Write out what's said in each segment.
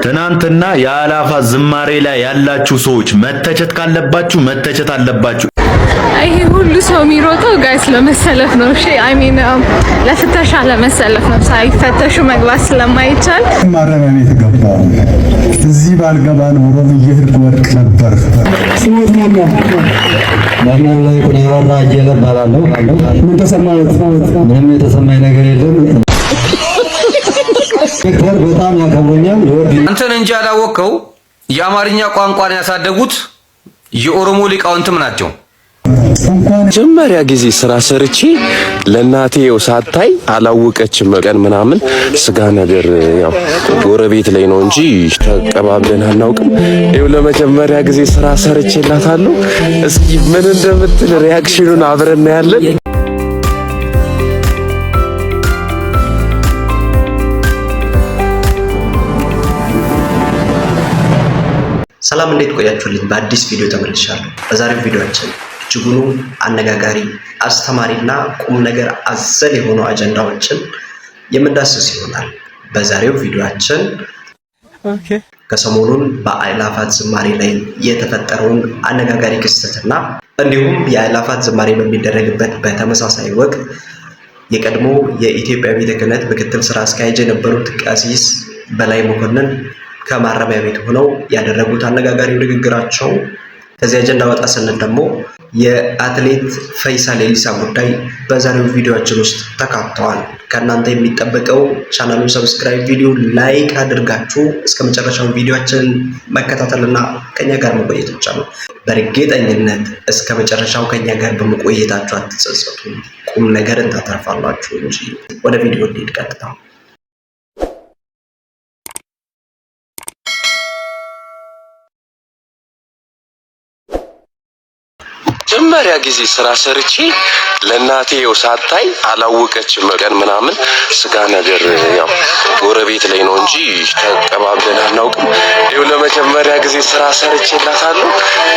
ትናንትና የአላፋት ዝማሬ ላይ ያላችሁ ሰዎች መተቸት ካለባችሁ መተቸት አለባችሁ። ይሄ ሁሉ ሰው የሚሮጠው ጋይስ ለመሰለፍ ነው። እሺ አይ ሚን ለፍተሻ ለመሰለፍ ነው። ሳይፈተሹ መግባት ስለማይቻል ማረሚያ ቤት ገባሁ። እዚህ ባልገባ ኖሮ እየሄድኩ ወድቅ ነበር። ማነው ላይ ቆራራ እየገባላለሁ። ምን ተሰማህ? ምንም የተሰማኝ ነገር የለም። በጣም ያከብሩኛል። አንተን እንጂ ያላወቀው የአማርኛ ቋንቋን ያሳደጉት የኦሮሞ ሊቃውንትም ናቸው። መጀመሪያ ጊዜ ስራ ሰርቼ ለናቴው ሳታይ አላወቀችም። ቀን ምናምን ስጋ ነገር ያው ጎረቤት ላይ ነው እንጂ ተቀባብለን አናውቅም። ይኸው ለመጀመሪያ ጊዜ ስራ ሰርቼላታለሁ። እስኪ ምን እንደምትል ሪአክሽኑን አብረን እናያለን። ሰላም እንዴት ቆያችሁልኝ? በአዲስ ቪዲዮ ተመልሻለሁ። በዛሬው ቪዲዮአችን እጅጉኑ አነጋጋሪ አስተማሪና ቁም ነገር አዘል የሆኑ አጀንዳዎችን የምንዳስስ ይሆናል። በዛሬው ቪዲዮአችን ከሰሞኑን በአእላፋት ዝማሬ ላይ የተፈጠረውን አነጋጋሪ ክስተትና እንዲሁም የአእላፋት ዝማሬ በሚደረግበት በተመሳሳይ ወቅት የቀድሞ የኢትዮጵያ ቤተ ክህነት ምክትል ስራ አስኪያጅ የነበሩት ቀሲስ በላይ መኮንን ከማረሚያ ቤት ሆነው ያደረጉት አነጋጋሪ ንግግራቸው፣ ከዚህ አጀንዳ ወጣ ስንል ደግሞ የአትሌት ፈይሳ ሌሊሳ ጉዳይ በዛሬው ቪዲዮአችን ውስጥ ተካተዋል። ከእናንተ የሚጠበቀው ቻናሉን ሰብስክራይብ፣ ቪዲዮ ላይክ አድርጋችሁ እስከ መጨረሻው ቪዲዮአችን መከታተልና ከኛ ጋር መቆየት ብቻ ነው። በእርግጠኝነት እስከ መጨረሻው ከኛ ጋር በመቆየታችሁ አትጸጸቱ፣ ቁም ነገርን ታተርፋላችሁ እንጂ። ወደ ቪዲዮ እንሂድ ቀጥታ። መጀመሪያ ጊዜ ስራ ሰርቼ ለናቴው ሳታይ አላወቀችም። ቀን ምናምን ስጋ ነገር ያው ጎረቤት ላይ ነው እንጂ ተቀባብለን አናውቅም። ይኸው ለመጀመሪያ ጊዜ ስራ ሰርቼላታለሁ።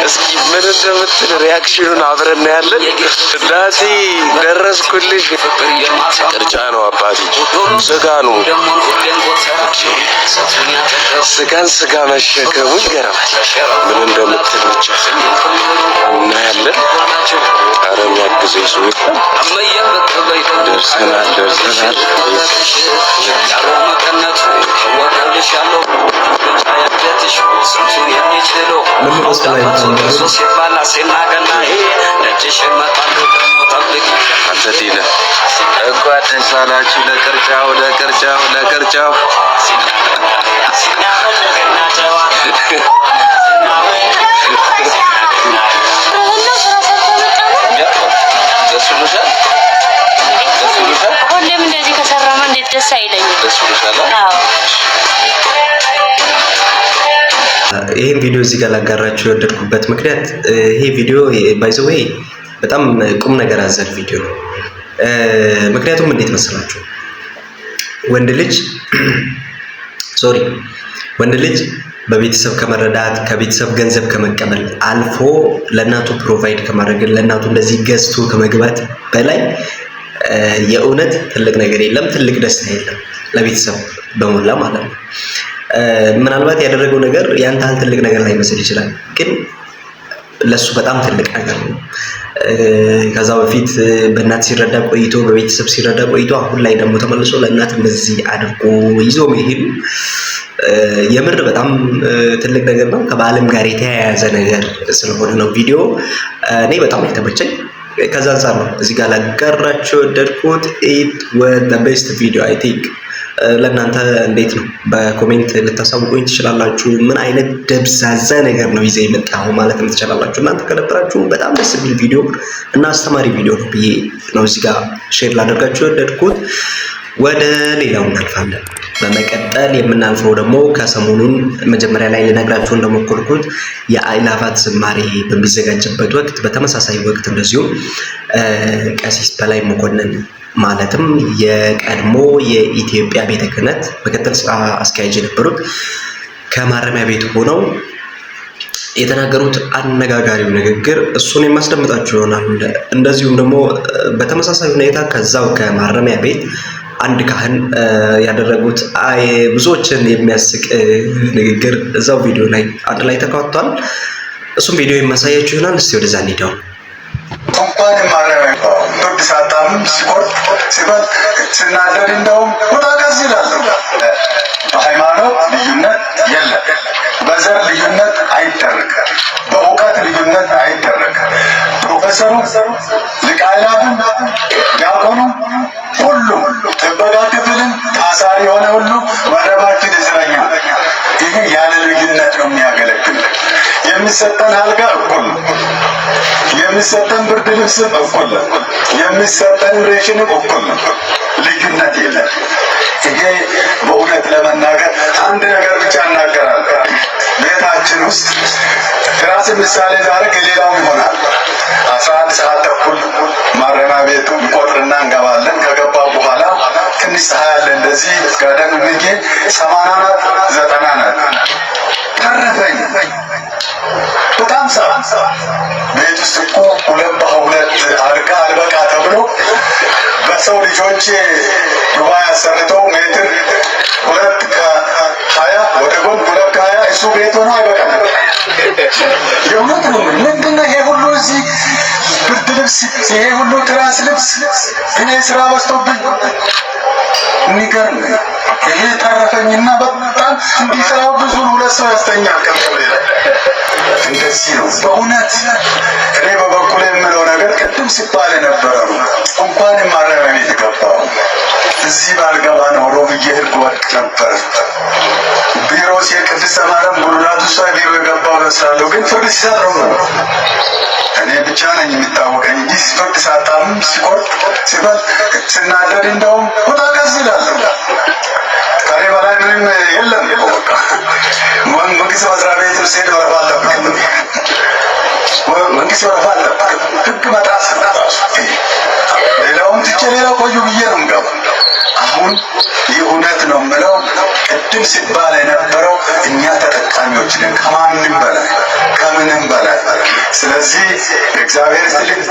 እስኪ ምን እንደምትል ሪአክሽኑን አብረን እናያለን። እናቴ ደረስኩልሽ። ቅርጫ ነው አባቴ፣ ስጋ ነው። ስጋን ስጋ መሸከሙ ይገርማል። ምን እንደምትል ብቻ እናያለን። አረም ያግዘኝ ሰው ይፈል ደርሰናል። አንተ ዲነ እንኳን ደስ አላችሁ። ለቅርጫው ሁሌም እንደዚህ ከሰራማ እንዴት ደስ አይለኝም? ይሄን ቪዲዮ እዚህ ጋር ላጋራችሁ የወደድኩበት ምክንያት ይሄ ቪዲዮ ባይ ዘ ዌይ በጣም ቁም ነገር አዘል ቪዲዮ ነው። ምክንያቱም እንዴት መሰላችሁ? ወንድ ልጅ በቤተሰብ ከመረዳት ከቤተሰብ ገንዘብ ከመቀበል አልፎ ለእናቱ ፕሮቫይድ ከማድረግ ለእናቱ እንደዚህ ገዝቶ ከመግባት በላይ የእውነት ትልቅ ነገር የለም፣ ትልቅ ደስታ የለም ለቤተሰብ በሞላ ማለት ነው። ምናልባት ያደረገው ነገር ያን ታህል ትልቅ ነገር ላይመስል ይችላል፣ ግን ለሱ በጣም ትልቅ ነገር ነው። ከዛ በፊት በእናት ሲረዳ ቆይቶ በቤተሰብ ሲረዳ ቆይቶ አሁን ላይ ደግሞ ተመልሶ ለእናት እንደዚህ አድርጎ ይዞ መሄዱ የምር በጣም ትልቅ ነገር ነው። ከበዓልም ጋር የተያያዘ ነገር ስለሆነ ነው ቪዲዮ እኔ በጣም የተመቸኝ። ከዛ አንፃር ነው እዚህ ጋር ላጋራችሁ ወደድኩት። ኢት ወዝ ዘ ቤስት ቪዲዮ አይ ቲንክ። ለእናንተ እንዴት ነው? በኮሜንት ልታሳውቁኝ ትችላላችሁ። ምን አይነት ደብዛዛ ነገር ነው ይዘህ የመጣው ማለት ትችላላችሁ። እናንተ ከነበራችሁ በጣም ደስ የሚል ቪዲዮ እና አስተማሪ ቪዲዮ ነው ብዬ ነው እዚህ ጋር ሼር ላደርጋችሁ ወደድኩት። ወደ ሌላው እናልፋለን። በመቀጠል የምናልፈው ደግሞ ከሰሞኑን መጀመሪያ ላይ ልነግራችሁ እንደሞከርኩት የአእላፋት ዝማሬ በሚዘጋጅበት ወቅት በተመሳሳይ ወቅት እንደዚሁ ቀሲስ በላይ መኮንን ማለትም የቀድሞ የኢትዮጵያ ቤተ ክህነት ምክትል ስራ አስኪያጅ የነበሩት ከማረሚያ ቤት ሆነው የተናገሩት አነጋጋሪው ንግግር እሱን የማስደምጣችሁ ይሆናል። እንደዚሁም ደግሞ በተመሳሳይ ሁኔታ ከዛው ከማረሚያ ቤት አንድ ካህን ያደረጉት ብዙዎችን የሚያስቅ ንግግር እዛው ቪዲዮ ላይ አንድ ላይ ተካቷል። እሱም ቪዲዮ የማሳያችሁ ይሆናል። እስቲ ወደዛ እንሂድ። እንኳን ማረሚያ ፍርድ ሳታምም ሲቆርጥ ሲበል ስናደድ እንደውም ወጣቀስ ይላል። በሃይማኖት ልዩነት የለም፣ በዘር ልዩነት አይደረግም፣ በእውቀት ልዩነት አይደረግም። ፕሮፌሰሩ፣ ሊቀ ካህናቱም፣ ዲያቆኑ፣ ሁሉም ጥበቃ ክፍልም ታሳሪ የሆነ ሁሉ መደባችን እስረኛ። ይህ ያለ ልዩነት ነው የሚያገለግል። የሚሰጠን አልጋ እኩል ነው። የሚሰጠን ብርድ ልብስም እኩል ነው። የሚሰጠን ሬሽንም እኩል ነው። ልዩነት የለም። ይሄ በእውነት ለመናገር አንድ ነገር ብቻ እናገራለሁ። ቤታችን ውስጥ ራስ ምሳሌ ዛሬ ሌላውም ይሆናል። 11 ሰዓት ተኩል ማረሚያ ቤቱ ቆጥርና እንገባለን። ከገባ በኋላ ትንሽ ፀሐይ አለ። እንደዚህ ቀደም ብዬ 80 ናት 90 ናት ተረፈኝ። በጣም ቤት ውስጥ እኮ 2 አልጋ አልበቃ ተብሎ በሰው ልጆች ጉባኤ አሰርተው ሜትር 2:20 ወደ ጎን 2:20 እሱ ቤት ሆኖ አይበቃም። የእውነት ነው። ምንድነው ይሄ ሁሉ እዚህ ብርድ ልብስ፣ ይሄ ሁሉ ትራስ ልብስ፣ እኔ ስራ በዝቶብኝ የሚገርም ይሄ ተረፈኝና በጣም እንዲሰራው ብዙ 2 ሰው ያስተኛል። ከፍለ እንደዚህ ነው በእውነት። እኔ በበኩሌ የምለው ነገር ቅድም ሲባል የነበረው እንኳን ማረሚያ ቤት ገባሁ። እዚህ ባልገባ ኖሮ ብዬ ህግ ወድቅ ነበር። ቢሮ የቅድስተ ማርያም ጉልላቱ እሷ ቢሮ የገባው መስላለሁ፣ ግን ፍርድ ሲሰጥ ነው እኔ ብቻ ነኝ የሚታወቀኝ እንጂ ፍርድ ሳታምም ሲቆርጥ ሲበል ስናደድ እንደውም ወጣቀስ ይላል። ከኔ በላይ ምንም የለም። በቃ መንግስት መስሪያ ቤት ውስጥ ሄዶ ወረፋ አልጠብቅም። መንግስት ወረፋ አልጠብቅም። ህግ መጣስ ራሱ ሌላውን ትቼ ሌላው ቆዩ ብዬ ነው የምገባው። አሁን ይህ እውነት ነው የምለው። ቅድም ሲባል የነበረው እኛ ተጠቃሚዎች ነን ከማንም በላይ ከምንም በላይ። ስለዚህ እግዚአብሔር ይስጥልኝ።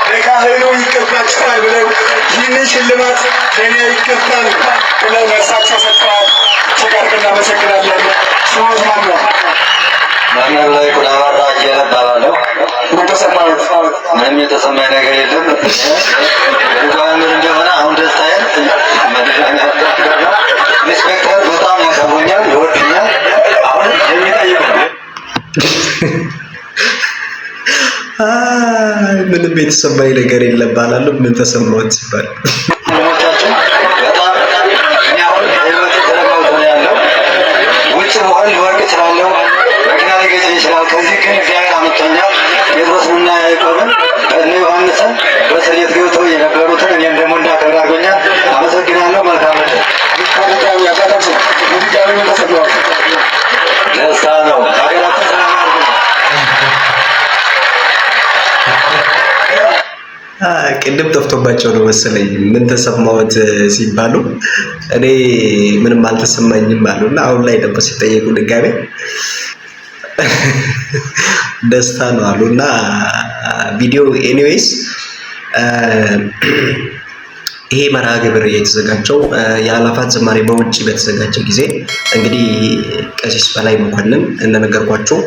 ለካህኑ ይገባችኋል ብለው ይህንን ሽልማት ለእኔ ይገባል ብለው መልሳቸው ሰጥተዋል። ተጋርገ እናመሰግናለን። ስሞት ማን ነው? ማንያም ላይ ቁዳባራ እየለባላለሁ። ተሰማሁት። ምንም የተሰማኝ ነገር የለም። ምን እንደሆነ አሁን ደስታዬን መድረሻኛ ኢንስፔክተር በጣም ያከብሩኛል፣ ይወዱኛል። አሁን የሚጠይቁ ምንም የተሰማኝ ነገር የለም ባላለሁ። ምን ተሰማሁት ሲባል ከዚህ ግን እግዚአብሔር አመጣኛል። ጴጥሮስንና ያዕቆብን እነ ዮሐንስን በእስር ገብተው የነበሩትን እኔም ደግሞ እንዳከብር አድርጎኛል። አመሰግናለሁ። መልካም ደስታ ነው። ሀገራችን ሰላም ቅድም ጠፍቶባቸው ነው መሰለኝ ምን ተሰማዎት ሲባሉ እኔ ምንም አልተሰማኝም አሉና አሁን ላይ ደግሞ ሲጠየቁ ድጋሜ ደስታ ነው አሉና ቪዲዮ ኤኒዌይስ ይሄ መርሃ ግብር የተዘጋጀው የአላፋት ዝማሬ በውጪ በተዘጋጀ ጊዜ እንግዲህ ቀሲስ በላይ መኮንን እንደነገርኳችሁ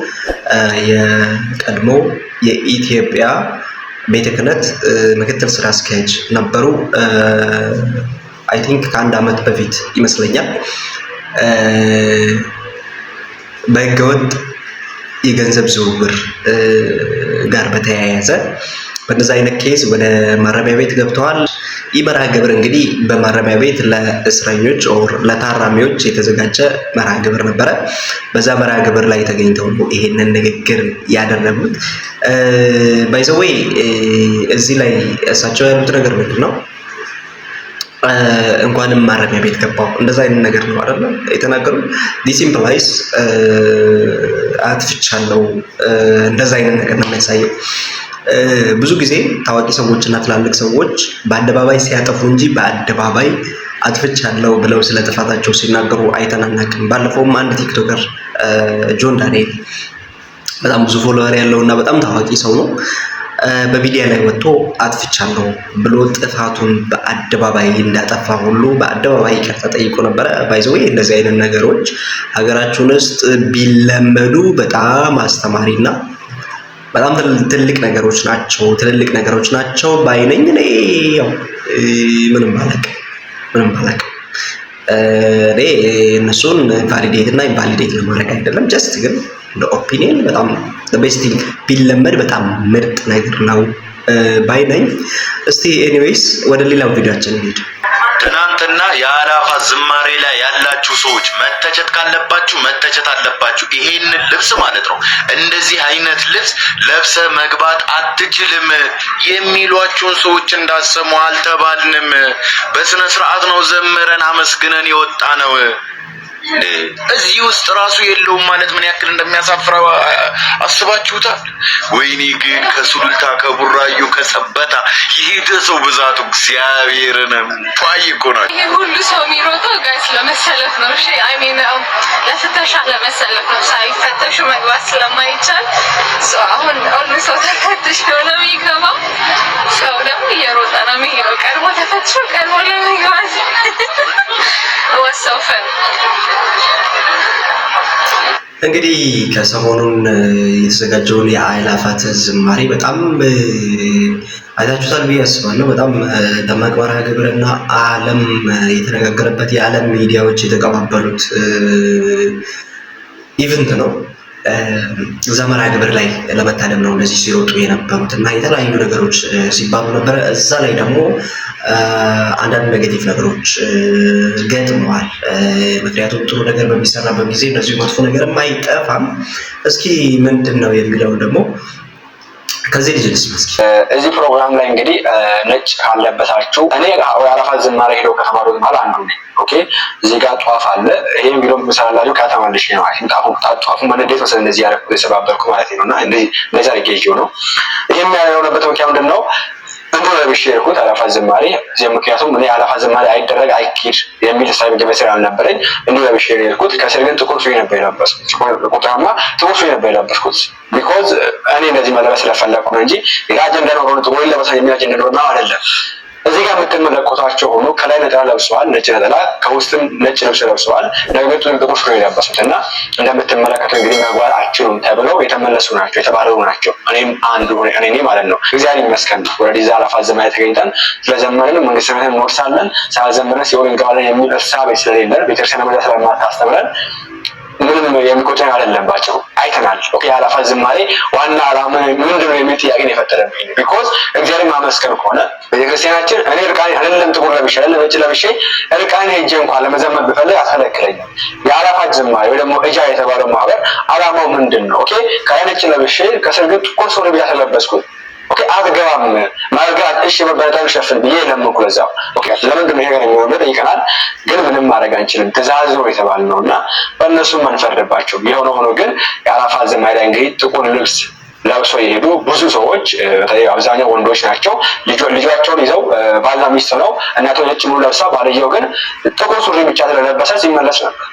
የቀድሞ የኢትዮጵያ ቤተ ክህነት ምክትል ስራ አስኪያጅ ነበሩ። አይ ቲንክ ከ1 ዓመት በፊት ይመስለኛል በህገወጥ የገንዘብ ዝውውር ጋር በተያያዘ በእነዚህ አይነት ኬዝ ወደ ማረሚያ ቤት ገብተዋል። ይህ መርሃ ግብር እንግዲህ በማረሚያ ቤት ለእስረኞች ኦር ለታራሚዎች የተዘጋጀ መርሃ ግብር ነበረ። በዛ መርሃ ግብር ላይ ተገኝተው ነው ይሄንን ንግግር ያደረጉት። ባይ ዘ ዌይ እዚህ ላይ እሳቸው ያሉት ነገር ምንድን ነው? እንኳንም ማረሚያ ቤት ገባው እንደዛ አይነት ነገር ነው አይደል የተናገሩት። ዲስ ኢምፕላይስ አጥፍቻለሁ እንደዛ አይነት ነገር ነው የሚያሳየው። ብዙ ጊዜ ታዋቂ ሰዎች እና ትላልቅ ሰዎች በአደባባይ ሲያጠፉ እንጂ በአደባባይ አጥፍቻለሁ ብለው ስለ ጥፋታቸው ሲናገሩ አይተናናቅም። ባለፈውም አንድ ቲክቶከር ጆን ዳንኤል በጣም ብዙ ፎሎወር ያለው እና በጣም ታዋቂ ሰው ነው። በሚዲያ ላይ ወጥቶ አጥፍቻለሁ ብሎ ጥፋቱን በአደባባይ እንዳጠፋ ሁሉ በአደባባይ ይቅርታ ጠይቆ ነበረ። ባይዘው እንደዚህ አይነት ነገሮች ሀገራችን ውስጥ ቢለመዱ በጣም አስተማሪና በጣም ትልቅ ነገሮች ናቸው ባይነኝ። እኔ ያው ምንም ባላቅ እኔ እነሱን ቫሊዴት እና ኢንቫሊዴት ለማድረግ አይደለም፣ ጀስት ግን እንደ ኦፒኒየን በጣም ቤስቲንግ ቢለመድ በጣም ምርጥ ነገር ነው ባይነኝ። እስቲ ኤኒዌይስ ወደ ሌላው ቪዲዮአችን እንሂድ። ትናንትና የአላፋት ዝማሬ ላይ ያላችሁ ሰዎች መተቸት ካለባችሁ መተቸት አለባችሁ። ይሄንን ልብስ ማለት ነው እንደዚህ አይነት ልብስ ለብሰ መግባት አትችልም የሚሏችሁን ሰዎች እንዳሰሙ አልተባልንም። በስነ ስርዓት ነው ዘምረን አመስግነን የወጣ ነው። እዚህ ውስጥ ራሱ የለውም ማለት ምን ያክል እንደሚያሳፍረው አስባችሁታል? ወይኔ ግን ከሱሉልታ ከቡራዩ ከሰበታ ይሄ ሰው ብዛቱ እግዚአብሔርን ጧይ እኮ ነው። ይሄ ሁሉ ሰው የሚሮጠው ጋይስ ለመሰለፍ ነው። እሺ አይ ሚን ለፍተሻ ለመሰለፍ ነው። ሳይፈተሹ መግባት ስለማይቻል አሁን ሁሉ ሰው ተፈትሽ ነው የሚገባው። ሰው ደግሞ እየሮጠ ነው የሚሄደው ቀድሞ ተፈትሾ ቀድሞ ለመግባት ወሰፈን። እንግዲህ ከሰሞኑን የተዘጋጀውን የአእላፋት ዝማሬ በጣም አይታችሁታል ብዬ አስባለሁ። በጣም ደማቅ መርሃ ግብርና ዓለም የተነጋገረበት የዓለም ሚዲያዎች የተቀባበሉት ኢቨንት ነው። እዛ መርሃ ግብር ላይ ለመታደም ነው እንደዚህ ሲሮጡ የነበሩት እና የተለያዩ ነገሮች ሲባሉ ነበረ። እዛ ላይ ደግሞ አንዳንድ ኔጌቲቭ ነገሮች ገጥመዋል። ምክንያቱም ጥሩ ነገር በሚሰራበት ጊዜ እንደዚሁ መጥፎ ነገርም አይጠፋም። እስኪ ምንድን ነው የሚለው ደግሞ ከዚህ ልጅ ልስማ እስኪ። እዚህ ፕሮግራም ላይ እንግዲህ ነጭ ካለበሳችሁ እኔ የአላፋት ዝማሬ ሄደው ከተማሩት መሀል አንዱ ነኝ። ኦኬ እዚህ ጋር ጧፍ አለ። ይሄን ቪዲዮ ምሰራላችሁ ከተመልሼ ነው። አይ ጧፉ መነደት ነው እንደዚህ ያረኩት የሰባበርኩ ማለት ነውና እንደዛ አድርጌው ነው። ይሄን ያለውበት ምክንያት ምንድነው? እንደው ለብሼ የሄድኩት አላፋት ዝማሬ ምክንያቱም እኔ አላፋት ዝማሬ አይደረግ አይኪድ የሚል ሳይብ ጀመረ አልነበረኝ። እንደው ለብሼ የሄድኩት ከስር ግን ጥቁር ሱሪ ነበር የለበስኩት። ቁጥራማ ጥቁር ሱሪ ነበር የለበስኩት ቢኮዝ እኔ እንደዚህ መለበስ ስለፈለኩ ነው እንጂ የአጀንዳ ነው ሆኖ ጥቁር ለበሳ የሚል አጀንዳ ነው አይደለም። እዚህ ጋር የምትመለከቷቸው ሆኖ ከላይ ነጠላ ለብሰዋል፣ ነጭ ነጠላ፣ ከውስጥም ነጭ ልብስ ለብሰዋል። ነገር ግን ጥቁር ሱሪ የለበሱት እና እንደምትመለከቱ እንግዲህ መግባት አችሉም ተብለው የተመለሱ ናቸው፣ የተባረሩ ናቸው። እኔም አንዱ እኔ ማለት ነው። እግዚአብሔር ይመስገን ወደዚህ አላፋት ዝማሬ ተገኝተን ስለዘመርን መንግስተ ሰማያትን እንወርሳለን፣ ሳዘምረን ሲኦል እንገባለን የሚል እሳቤ ስለሌለን ቤተክርስቲያን መድረስ ስለማታስተምረን ምንም የሚቆጨኝ አይደለባቸው አይተናል። ኦኬ አላፋት ዝማሬ ዋና ዓላማ ምንድነው የሚል ጥያቄ ነው የፈጠረብኝ። ቢኮዝ እግዚአብሔር ማመስገን ከሆነ ቤተክርስቲያናችን እኔ እርቃኔ አይደለም ጥቁር ለብሼ አይደለም ነጭ ለብሼ እርቃኔ ሄጄ እንኳን ለመዘመር ብፈልግ አትከለክለኝም። የአላፋት ዝማሬ ወይ ደግሞ እጃ የተባለው ማህበር ዓላማው ምንድነው? ኦኬ ከላይ ነጭ ለብሼ ከስር ግን ጥቁር ሱሪ ብቻ ስለለበስኩት ኦኬ አትገባም ማርጋት እሺ በበረታው ሸፍን ብዬ ለምንኩ ለዛው ኦኬ ለምንድን ነው ይሄ ነገር የሚሆነው ይቀናል። ግን ምንም ማድረግ አንችልም ትእዛዝ ነው የተባልነውና በእነሱም አንፈርድባቸው። የሆነ ሆኖ ግን የአላፋት ዝማሬ ላይ እንግዲህ ጥቁር ልብስ ለብሶ የሄዱ ብዙ ሰዎች አብዛኛው ወንዶች ናቸው። ልጆቻቸውን ይዘው ባልና ሚስት ነው። እናቶች ነጭ ሙሉ ለብሳ ባልየው ግን ጥቁር ሱሪ ብቻ ስለለበሰ ሲመለስ ነበር።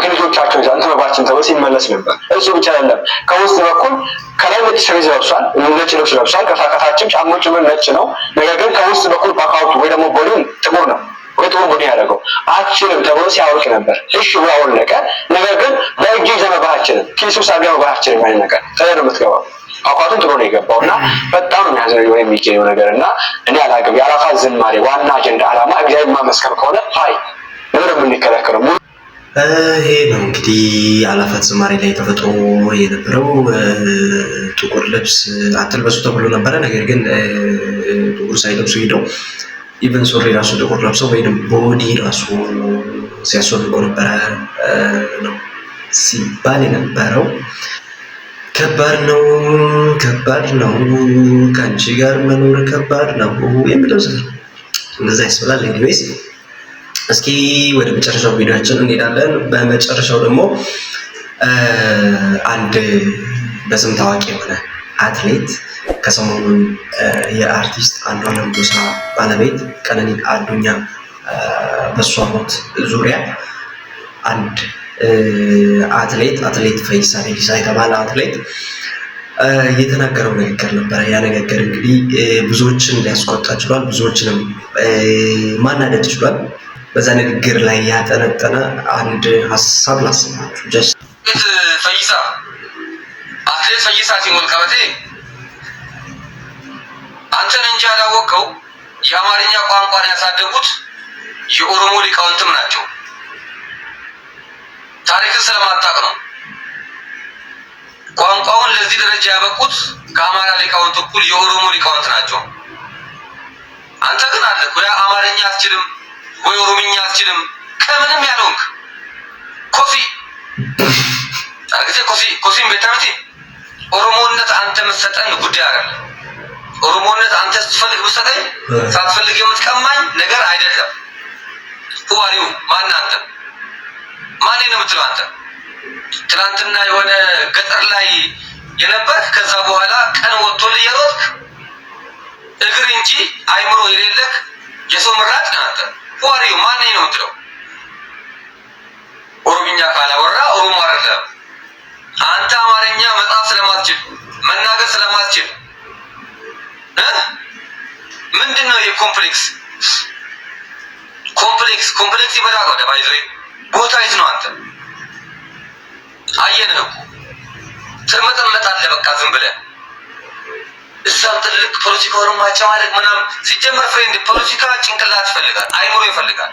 ልጆቻቸው ይዛል ተባባችን ተብሎ ሲመለስ ነበር። እሱ ብቻ አይደለም ከውስጥ በኩል ከላይ ነጭ ሸሚዝ ለብሷል፣ ነጭ ልብስ ለብሷል። ከታችም ጫማዎቹ ነጭ ነው። ነገር ግን ከውስጥ በኩል ፓካውቱ ወይ ደግሞ ቦዲውን ጥቁር ነው ወይ ጥቁር ቦዲ ያደረገው አችልም ተብሎ ሲያወልቅ ነበር። እሺ ብሎ አወለቀ። ነገር ግን በእጅ ዘመባችንም ኪሱ ሳቢያ መባችንም ማለት ነገር ተደረ የምትገባው አቋቱን ጥሩ ነው የገባውና በጣም የሚያዝነው የሚገኘው ነገርና እኔ አላውቅም። የአላፋት ዝማሬ ዋና አጀንዳ ዓላማ እግዚአብሔር ማመስገን ከሆነ አይ ለምን የምንከለከለው? ይሄ ነው እንግዲህ አላፋት ዝማሬ ላይ ተፈጥሮ የነበረው። ጥቁር ልብስ አትልበሱ ተብሎ ነበረ። ነገር ግን ጥቁር ሳይለብሱ ሄደው ኢቨን ሱሪ ራሱ ጥቁር ለብሰው ወይም ቦዲ ራሱ ሲያስወልቀው ነበረ ነው ሲባል የነበረው። ከባድ ነው ከአንቺ ጋር መኖር ከባድ ነው የሚለው እንደዛ ያስብላል። ኤኒዌይስ እስኪ ወደ መጨረሻው ቪዲዮአችን እንሄዳለን። በመጨረሻው ደግሞ አንድ በስም ታዋቂ የሆነ አትሌት ከሰሞኑን የአርቲስት አንዷለም ጎሳ ባለቤት ቀነኒ አዱኛ በሷ ሞት ዙሪያ አንድ አትሌት ፈይሳ ሌሊሳ የተባለ አትሌት የተናገረው ንግግር ነበረ። ያ ንግግር እንግዲህ ብዙዎችን ሊያስቆጣ ችሏል፣ ብዙዎችንም ማናደድ ችሏል። በዛ ንግግር ላይ ያጠነጠነ አንድ ሀሳብ ላሰማችሁ። ጀስት ፈይሳ አትሌት ፈይሳ ሲሞት ቀበቴ አንተን እንጂ ያላወቀው የአማርኛ ቋንቋን ያሳደጉት የኦሮሞ ሊቃውንትም ናቸው። ታሪክን ስለማታውቅ ነው። ቋንቋውን ለዚህ ደረጃ ያበቁት ከአማራ ሊቃውንት እኩል የኦሮሞ ሊቃውንት ናቸው። አንተ ግን አለ ወይ አማርኛ አትችልም ወይ ኦሮምኛ አትችልም ከምንም ያለውንክ ኮፊ አግዜ ኮፊን ቤታመቲ ኦሮሞነት አንተ መሰጠን ጉዳይ አይደለም። ኦሮሞነት አንተ ስትፈልግ ብትሰጠኝ ሳትፈልግ የምትቀማኝ ነገር አይደለም። ሁዋሪው ማን አንተ ማን ነው የምትለው? አንተ ትናንትና የሆነ ገጠር ላይ የነበርክ ከዛ በኋላ ቀን ወጥቶልህ የሮጥክ እግር እንጂ አይምሮ የሌለክ የሰው ምራጭ ነህ አንተ። ሁዋሪው ማን ነው የምትለው? ኦሮምኛ ካላወራ ኦሮሞ አይደለም። አንተ አማርኛ መጻፍ ስለማትችል መናገር ስለማትችል ምንድነው የኮምፕሌክስ ይበላል ወደ ባይዘይ ቦታ ይዝ ነው። አንተ አየነህ እኮ ትርመጠመጣለህ በቃ ዝም ብለህ እዛም ትልቅ ፖለቲካውን ማጨማለቅ ምናምን። ሲጀመር ፍሬንድ ፖለቲካ ጭንቅላት ይፈልጋል፣ አይምሮ ይፈልጋል።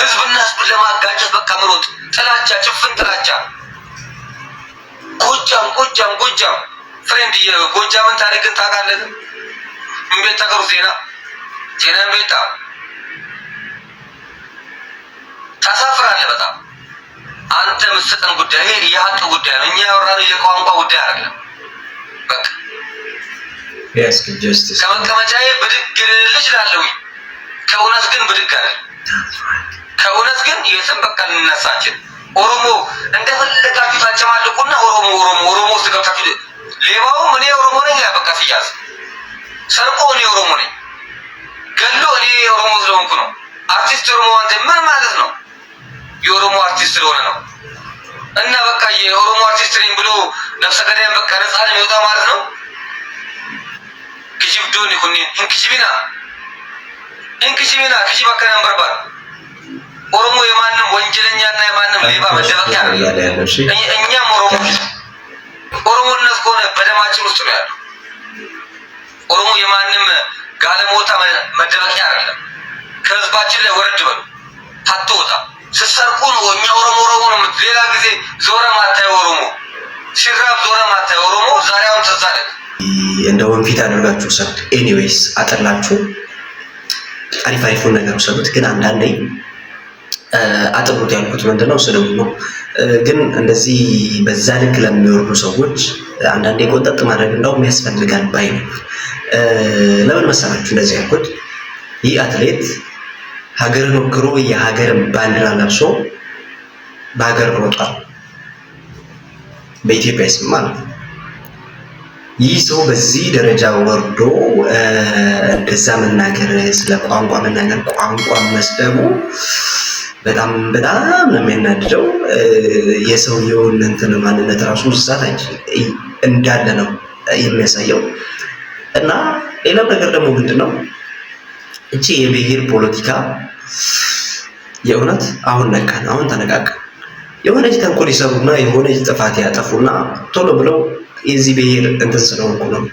ህዝብና ህዝብን ለማጋጨት በቃ ምሮጥ፣ ጥላቻ፣ ጭፍን ጥላቻ። ጎጃም ፍሬንድ የጎጃምን ታሪክን ታውቃለህ? እንቤት ተቀሩ ዜና ቤታ ታሳፍራለህ በጣም። አንተ የምትሰጠን ጉዳይ ይሄ የሀቅ ጉዳይ ነው። እኛ ያወራነው የቋንቋ ጉዳይ አይደለም። በቃ ከመቀመጫዬ ብድግ ልልሽ እላለሁ። ከእውነት ግን ብድግ አይደለም። ከእውነት ግን የትም በቃ ልንነሳችን። ኦሮሞ እንደፈለጋችሁ ታጨማልቁና ኦሮሞ ውስጥ ገብታችሁ ሌባውም እኔ ኦሮሞ ነኝ በቃ ሲያዝ ሰርቆ እኔ ኦሮሞ ነኝ፣ ገሎ እኔ ኦሮሞ ስለሆንኩ ነው። አርቲስት ኦሮሞ አንተ ምን ማለት ነው? የኦሮሞ አርቲስት ስለሆነ ነው። እና በቃ የኦሮሞ አርቲስት ነኝ ብሎ ነፍሰ ገዳይን በቃ ነፃ የሚወጣ ማለት ነው። ክጅብዶን ይኩኒ እንክጅቢና ክጅብ አከናን በርባል ኦሮሞ የማንም ወንጀለኛና የማንም ሌባ መደበቂያ አይደለም። እኛም ኦሮሞነት ከሆነ በደማችን ውስጥ ነው ያለው። ኦሮሞ የማንም ጋለሞታ መደበቂያ አይደለም። ከህዝባችን ላይ ወረድ በሉ ታጥወጣ ስትሰርቁ ነው እኛ ኦሮሞ ነው። ሌላ ጊዜ ዞረ ማታየው ኦሮሞ ሲራብ ዞረ ማታየው ኦሮሞ ዛሬ አሁን ተዛለ እንደ ወንፊት አድርጋችሁ ሰጥ። ኤኒዌይስ አጥላችሁ አሪፍ ነገር ሰጡት። ግን አንዳንዴ አጥሩት ያልኩት ምንድነው ስለው ነው። ግን እንደዚህ በዛ ልክ ለሚወርዱ ሰዎች አንዳንዴ ቆንጠጥ ማድረግ እንደውም ያስፈልጋል ባይ ነው። ለምን መሰላችሁ እንደዚህ ያልኩት? ይህ አትሌት ሀገርን ወክሎ የሀገርን ባንዲራ ለብሶ በሀገር ሮጧል፣ በኢትዮጵያ ስም ማለት ነው። ይህ ሰው በዚህ ደረጃ ወርዶ እንደዛ መናገር፣ ስለ ቋንቋ መናገር፣ ቋንቋ መስደቡ በጣም ነው የሚያናድደው። የሰውየውን እንትን ማንነት ራሱ እዛት እንዳለ ነው የሚያሳየው። እና ሌላው ነገር ደግሞ ምንድነው እቺ የብሔር ፖለቲካ የእውነት አሁን ነቃን፣ አሁን ተነቃቀን። የሆነች ተንኮል ይሰሩና የሆነች ጥፋት ያጠፉና ቶሎ ብለው የዚህ ብሔር እንትን ስለሆንኩ ነው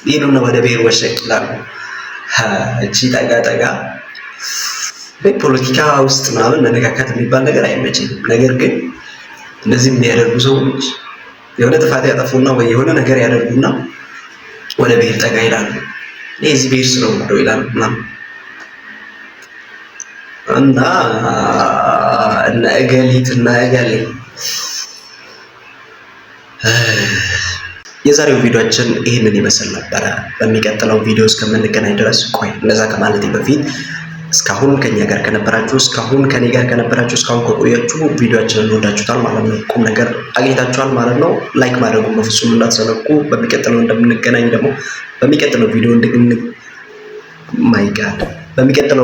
ይሉና ወደ ብሔር ወሸቅ ይላሉ። እቺ ጠጋ በፖለቲካ ውስጥ ምናምን መነካካት የሚባል ነገር አይመቸኝም። ነገር ግን እንደዚህ የሚያደርጉ ሰዎች የሆነ ጥፋት ያጠፉና ወይ የሆነ ነገር ያደርጉና ወደ ብሔር ጠጋ ይላሉ። የዚህ ብሔር ስለሆንኩ ይላሉ ምናምን እና እገሊትና እገሌ። የዛሬው ቪዲዮአችን ይህንን ይመስል ነበረ። በሚቀጥለው ቪዲዮ እስከምንገናኝ ድረስ ቆይ እንደዛ ከማለቴ በፊት እስካሁን ከኛ ጋር ከነበራችሁ እስካሁን ከኔ ጋር ከነበራችሁ እስካሁን ከቆያችሁ ቪዲዮአችንን ወዳችሁታል ማለት ነው። ቁም ነገር አግኝታችኋል ማለት ነው። ላይክ ማድረጉን በፍጹም እንዳትዘነጉ። በሚቀጥለው እንደምንገናኝ ደግሞ በሚቀጥለው ቪዲዮ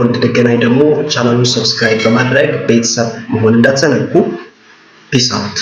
እንድንገናኝ ደግሞ ቻናሉን ሰብስክራይብ በማድረግ ቤተሰብ መሆን እንዳትዘነጉ። ፒስ አውት።